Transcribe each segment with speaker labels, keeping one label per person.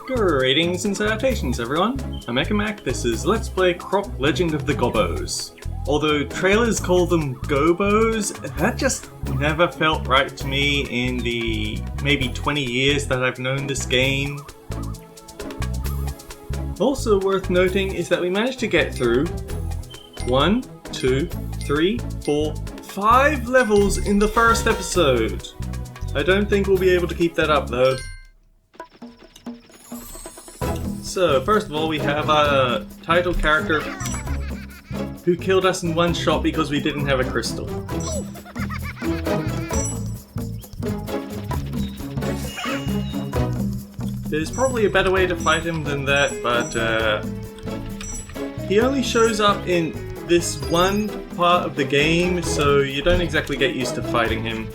Speaker 1: Greetings and salutations everyone, I'm Ekamac, this is Let's Play Croc Legend of the Gobos. Although trailers call them Gobos, that just never felt right to me in the maybe 20 years that I've known this game. Also worth noting is that we managed to get through 1, 2, 3, 4, 5 levels in the first episode. I don't think we'll be able to keep that up though. So, first of all, we have a title character who killed us in one shot because we didn't have a crystal. There's probably a better way to fight him than that, but he only shows up in this one part of the game, so you don't exactly get used to fighting him.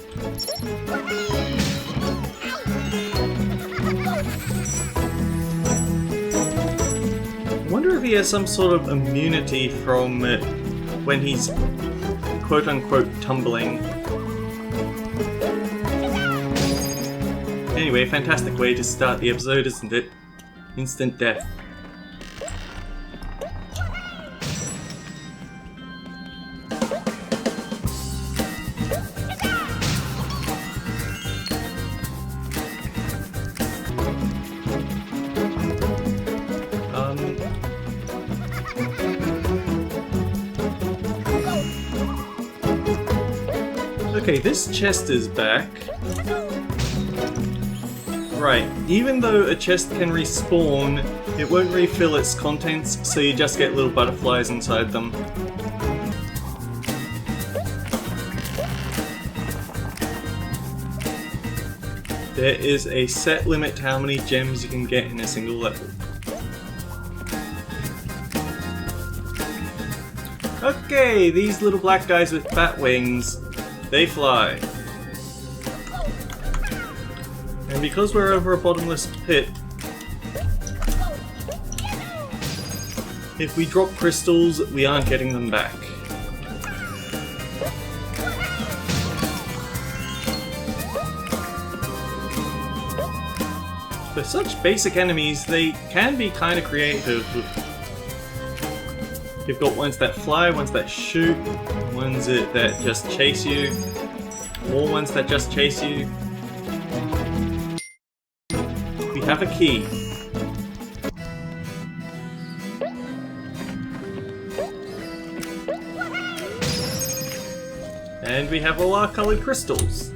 Speaker 1: I wonder if he has some sort of immunity from when he's quote-unquote tumbling. Anyway, fantastic way to start the episode, isn't it? Instant death. Okay, this chest is back. Right, even though a chest can respawn, it won't refill its contents, so you just get little butterflies inside them. There is a set limit to how many gems you can get in a single level. Okay, these little black guys with bat wings. They fly. And because we're over a bottomless pit, if we drop crystals, we aren't getting them back. For such basic enemies, they can be kind of creative. You've got ones that fly, ones that shoot, ones that just chase you, more ones that just chase you. We have a key. And we have all our colored crystals.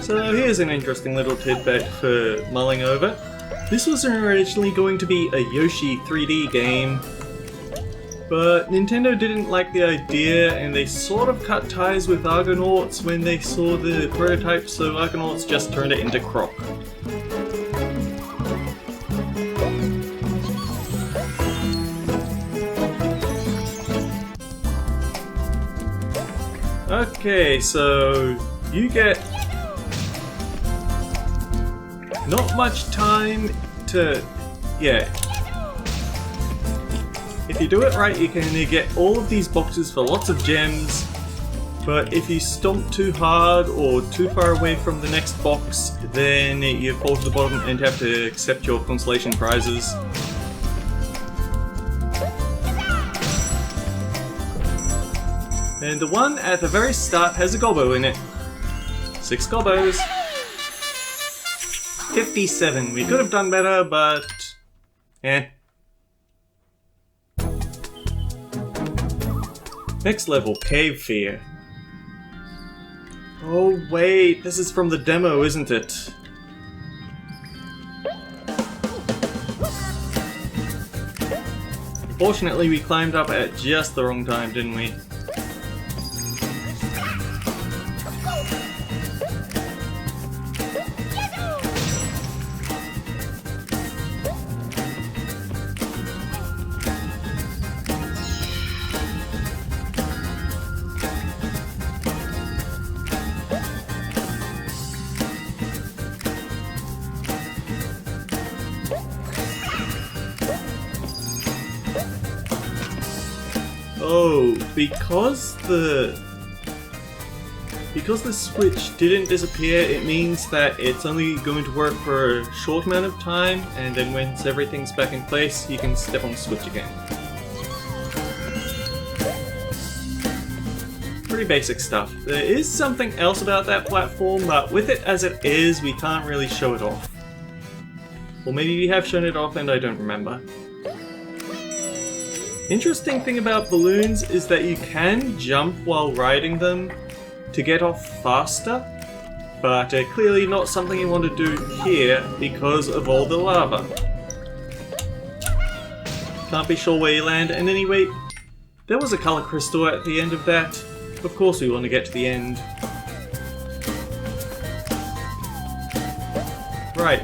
Speaker 1: So here's an interesting little tidbit for mulling over. This was originally going to be a Yoshi 3D game, but Nintendo didn't like the idea and they sort of cut ties with Argonauts when they saw the prototype, so Argonauts just turned it into Croc. Okay, so you get not much time to... yeah. If you do it right, you can get all of these boxes for lots of gems, but if you stomp too hard or too far away from the next box, then you fall to the bottom and have to accept your consolation prizes. And the one at the very start has a gobbo in it. 6 gobos. 57. We could have done better, but... eh. Next level, Cave Fear. Oh wait, this is from the demo, isn't it? Unfortunately, we climbed up at just the wrong time, didn't we? Oh, because because the switch didn't disappear, it means that it's only going to work for a short amount of time, and then once everything's back in place, you can step on the switch again. Pretty basic stuff. There is something else about that platform, but with it as it is, we can't really show it off. Or maybe we have shown it off and I don't remember. Interesting thing about balloons is that you can jump while riding them to get off faster, but clearly not something you want to do here because of all the lava. Can't be sure where you land, and anyway, there was a color crystal at the end of that. Of course we want to get to the end. Right,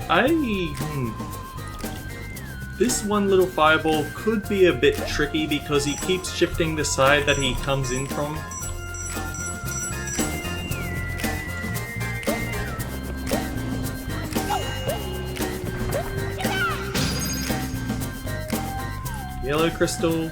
Speaker 1: this one little fireball could be a bit tricky because he keeps shifting the side that he comes in from. Yellow crystal.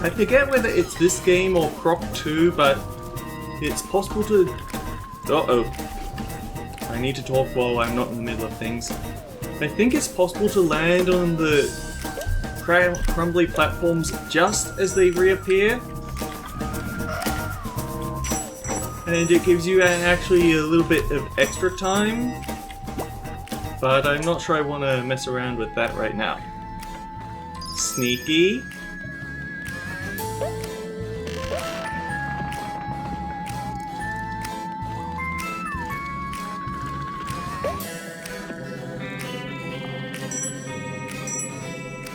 Speaker 1: I forget whether it's this game or Croc 2, but it's possible to... Uh-oh. I need to talk while I'm not in the middle of things. I think it's possible to land on the crumbly platforms just as they reappear. And it gives you actually a little bit of extra time. But I'm not sure I want to mess around with that right now. Sneaky.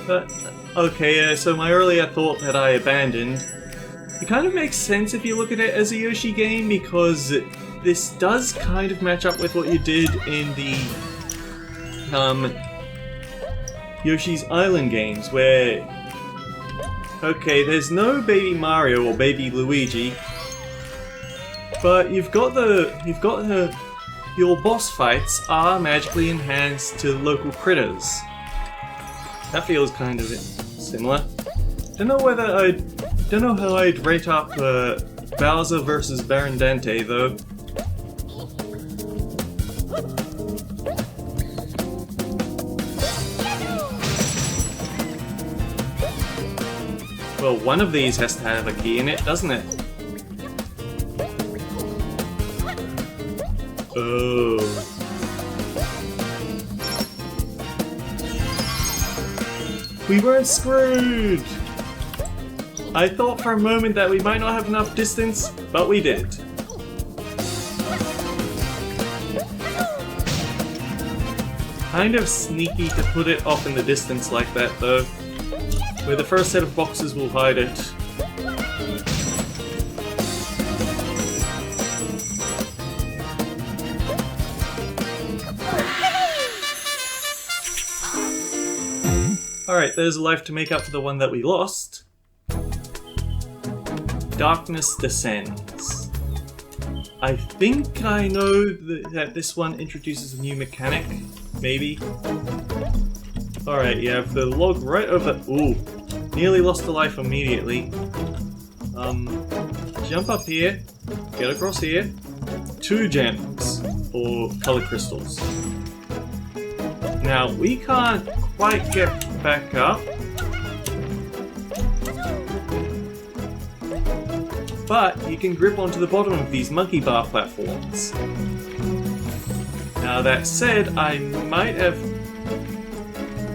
Speaker 1: But, okay, so my earlier thought that I abandoned, it kind of makes sense if you look at it as a Yoshi game, because this does kind of match up with what you did in the Yoshi's Island games, where, okay, there's no Baby Mario or Baby Luigi, but your boss fights are magically enhanced to local critters. That feels kind of similar. Don't know how I'd rate up Bowser versus Baron Dante though. Well, one of these has to have a key in it, doesn't it? Oh. We weren't screwed! I thought for a moment that we might not have enough distance, but we did. Kind of sneaky to put it off in the distance like that though, where the first set of boxes will hide it. Alright, there's a life to make up for the one that we lost. Darkness Descends. I think I know that this one introduces a new mechanic, maybe. Alright, you have the log right over... Ooh, nearly lost a life immediately. Jump up here, get across here. 2 gems, or color crystals. Now, we can't quite get back up, but you can grip onto the bottom of these monkey bar platforms. Now that said, I might have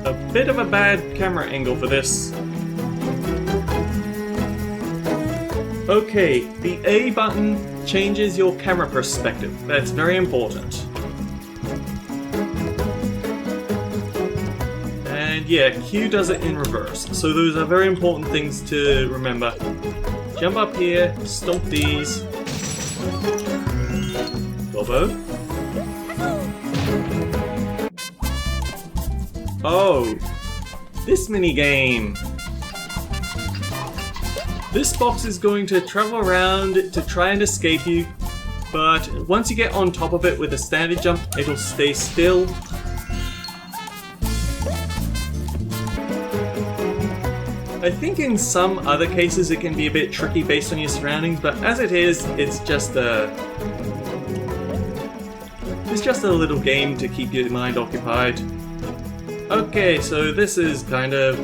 Speaker 1: a bit of a bad camera angle for this. Okay, the A button changes your camera perspective. That's very important. And yeah, Q does it in reverse, so those are very important things to remember. Jump up here, stomp these. Bobo. Oh, this minigame. This box is going to travel around to try and escape you, But once you get on top of it with a standard jump, it'll stay still. I think in some other cases it can be a bit tricky based on your surroundings, but as it is, it's just a little game to keep your mind occupied. Okay, so this is kind of...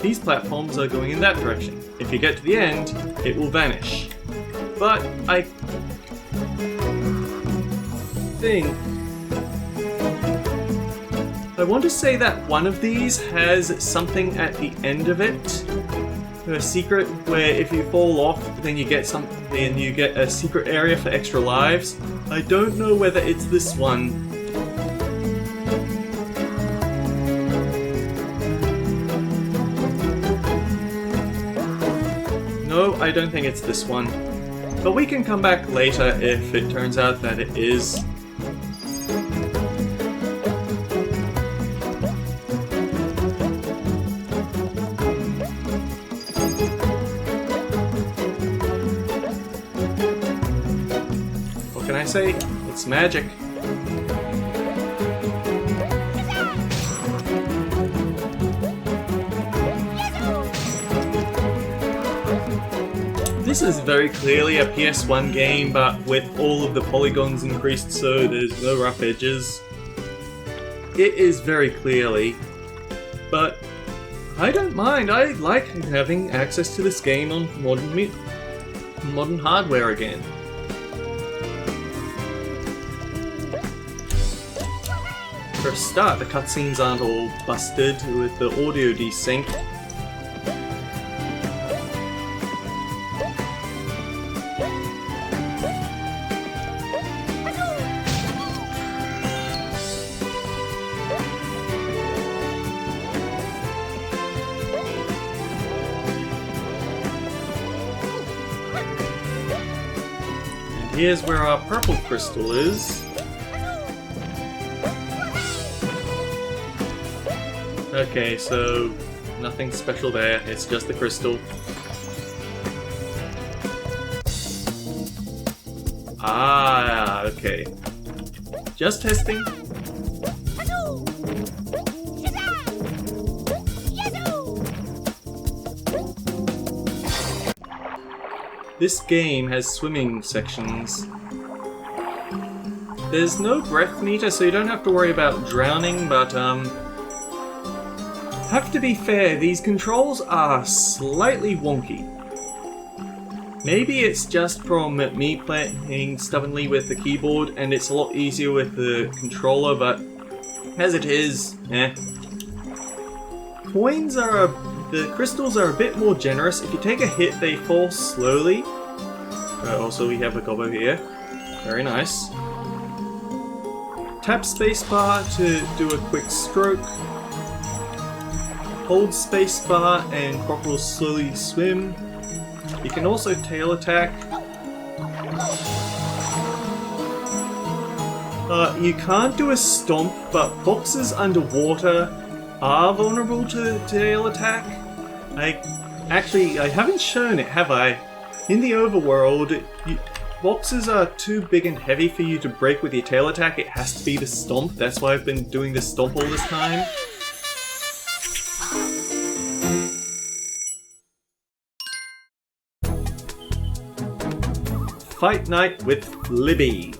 Speaker 1: These platforms are going in that direction. If you get to the end, it will vanish. But I think... I want to say that one of these has something at the end of it. A secret where if you fall off, then you get something and you get a secret area for extra lives. I don't know whether it's this one. No, I don't think it's this one. But we can come back later if it turns out that it is. What can I say? It's magic. This is very clearly a PS1 game, but with all of the polygons increased so there's no rough edges. It is very clearly, but I don't mind. I like having access to this game on modern hardware again. For a start, the cutscenes aren't all busted with the audio desync. Here's where our purple crystal is. Okay, so nothing special there, it's just the crystal. Ah, okay. Just testing. This game has swimming sections. There's no breath meter, so you don't have to worry about drowning, but have to be fair, these controls are slightly wonky. Maybe it's just from me playing stubbornly with the keyboard and it's a lot easier with the controller, but as it is, Coins are the crystals are a bit more generous. If you take a hit, they fall slowly. Also, we have a gobbo here. Very nice. Tap spacebar to do a quick stroke. Hold spacebar and Croc will slowly swim. You can also tail attack. You can't do a stomp, but boxes underwater are vulnerable to tail attack. I haven't shown it, have I? In the overworld, boxes are too big and heavy for you to break with your tail attack. It has to be the stomp. That's why I've been doing the stomp all this time. Fight Night with Libby.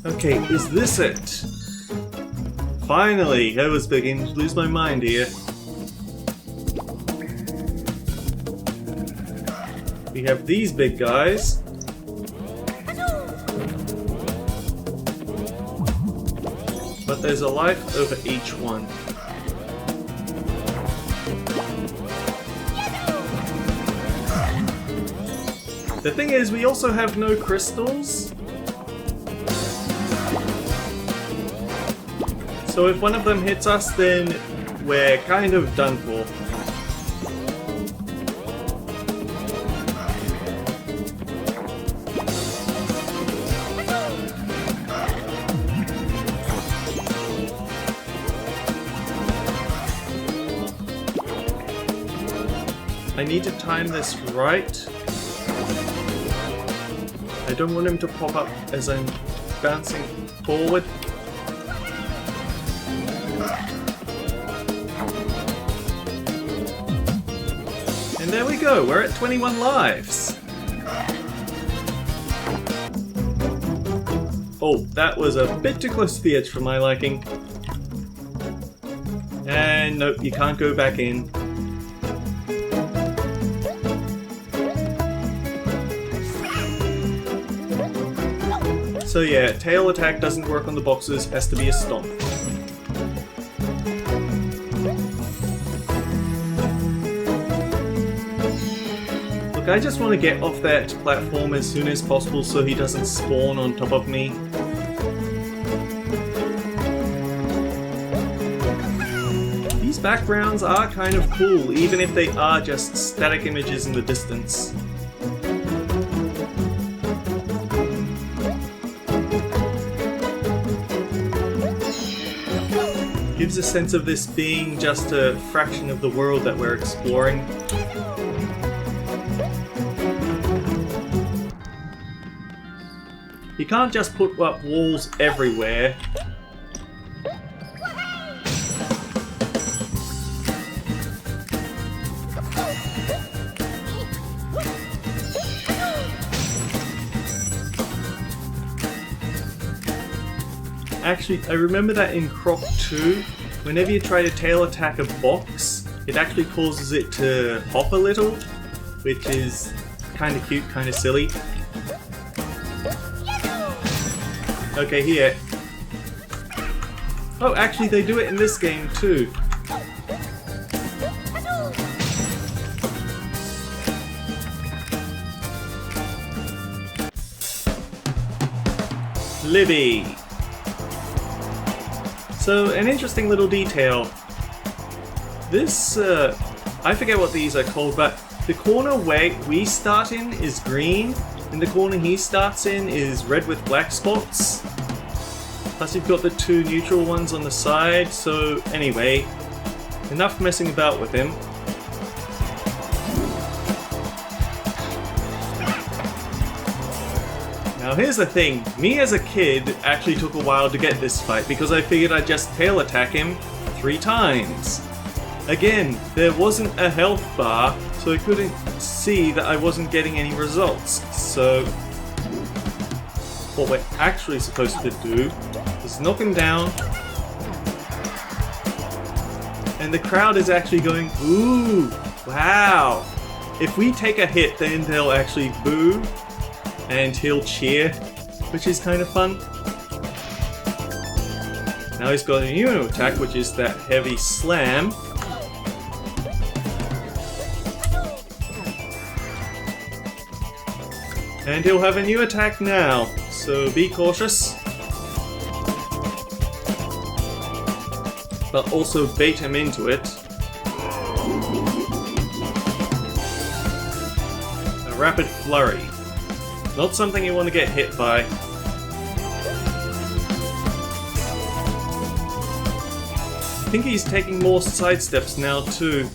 Speaker 1: Okay, is this it? Finally! I was beginning to lose my mind here. We have these big guys. But there's a life over each one. The thing is, we also have no crystals. So if one of them hits us, then we're kind of done for. I need to time this right. I don't want him to pop up as I'm bouncing forward. And there we go, we're at 21 lives. Oh, that was a bit too close to the edge for my liking. And nope, you can't go back in. So yeah, tail attack doesn't work on the boxes, has to be a stomp. Look, I just want to get off that platform as soon as possible so he doesn't spawn on top of me. These backgrounds are kind of cool, even if they are just static images in the distance. Gives a sense of this being just a fraction of the world that we're exploring. You can't just put up walls everywhere. Actually, I remember that in Croc 2, whenever you try to tail attack a box, it actually causes it to hop a little, which is kind of cute, kind of silly. Okay, here. Oh, actually they do it in this game too. Libby. So, an interesting little detail. This, I forget what these are called, but the corner where we start in is green, and the corner he starts in is red with black spots. Plus you've got the two neutral ones on the side, so anyway, enough messing about with him. Now here's the thing, me as a kid actually took a while to get this fight because I figured I'd just tail attack him 3 times. Again, there wasn't a health bar, so I couldn't see that I wasn't getting any results. So what we're actually supposed to do is knock him down, and the crowd is actually going, ooh, wow. If we take a hit, then they'll actually boo. And he'll cheer, which is kind of fun. Now he's got a new attack, which is that heavy slam. And he'll have a new attack now, so be cautious. But also bait him into it. A rapid flurry. Not something you want to get hit by. I think he's taking more side steps now too.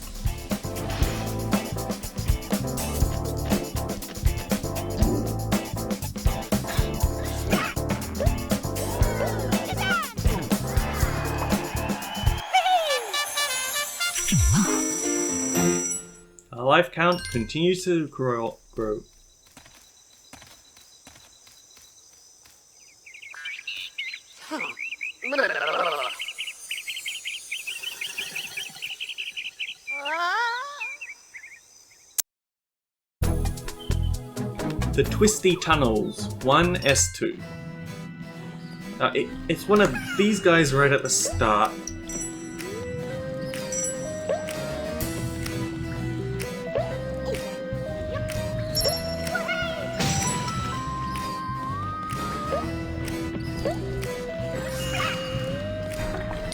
Speaker 1: Our life count continues to grow. The Twisty Tunnels, 1S2. It's one of these guys right at the start.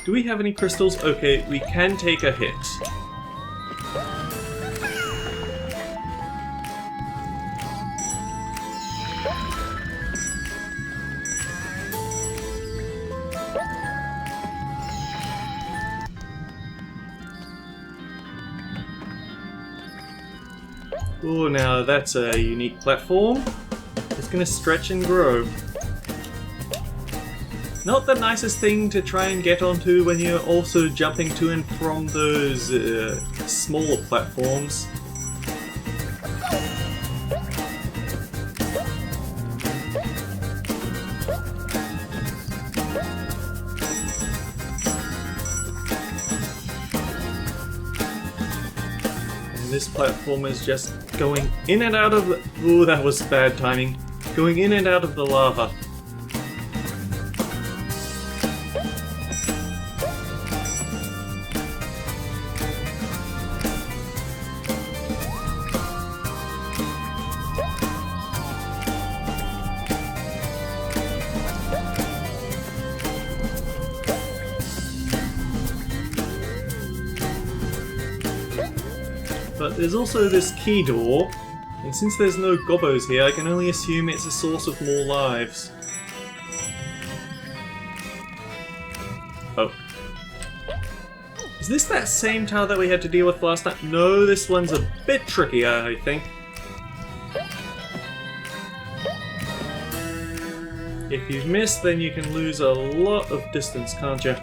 Speaker 1: Do we have any crystals? Okay, we can take a hit. Oh, now that's a unique platform. It's gonna stretch and grow. Not the nicest thing to try and get onto when you're also jumping to and from those smaller platforms. This platform is just going in and out of the... Ooh, that was bad timing. Going in and out of the lava. But there's also this key door, and since there's no gobbos here, I can only assume it's a source of more lives. Oh. Is this that same tower that we had to deal with last time? No, this one's a bit trickier, I think. If you've missed, then you can lose a lot of distance, can't you?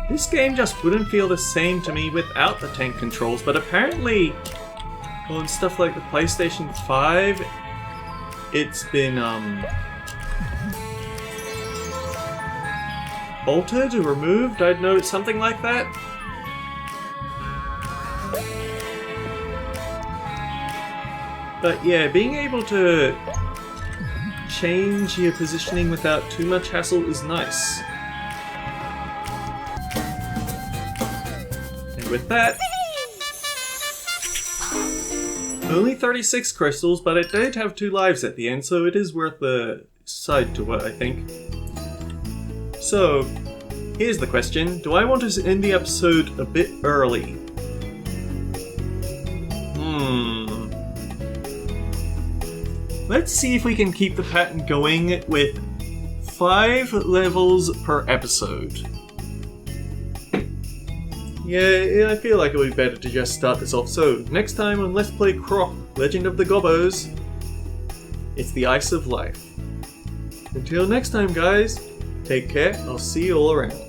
Speaker 1: This game just wouldn't feel the same to me without the tank controls, but apparently on stuff like the PlayStation 5, it's been altered or removed. I'd know it's something like that. But yeah, being able to change your positioning without too much hassle is nice. With that, only 36 crystals, but it did have 2 lives at the end, so it is worth the side to it, I think. So, here's the question. Do I want to end the episode a bit early? Let's see if we can keep the pattern going with 5 levels per episode. Yeah, I feel like it would be better to just start this off. So, next time on Let's Play Croc, Legend of the Gobbos, it's the Ice of Life. Until next time, guys, take care, I'll see you all around.